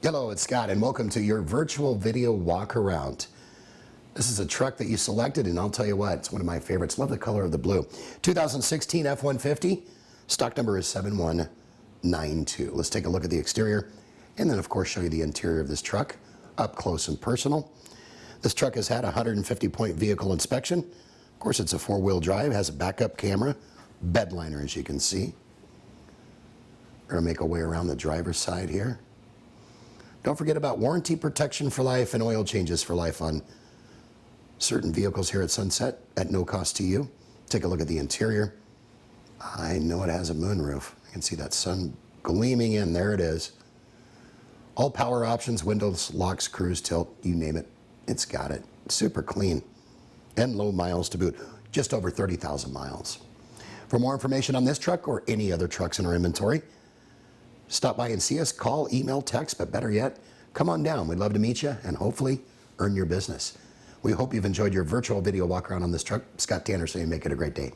Hello, it's Scott, and welcome to your virtual video walk around. This is a truck that you selected, and I'll tell you what, it's one of my favorites. Love the color of the blue. 2016 F-150, stock number is 7192. Let's take a look at the exterior, and then of course show you the interior of this truck, up close and personal. This truck has had a 150-point vehicle inspection. Of course, it's a four-wheel drive, has a backup camera, bed liner as you can see. We're gonna make our way around the driver's side here. Don't forget about warranty protection for life and oil changes for life on certain vehicles here at Sunset at no cost to you. Take a look at the interior. I know it has a moonroof. You can see that sun gleaming in. There it is. All power options, windows, locks, cruise, tilt, you name it. It's got it. Super clean and low miles to boot. Just over 30,000 miles. For more information on this truck or any other trucks in our inventory, stop by and see us, call, email, text, but better yet, come on down. We'd love to meet you and hopefully earn your business. We hope you've enjoyed your virtual video walk around on this truck. Scott Tanner saying make it a great day.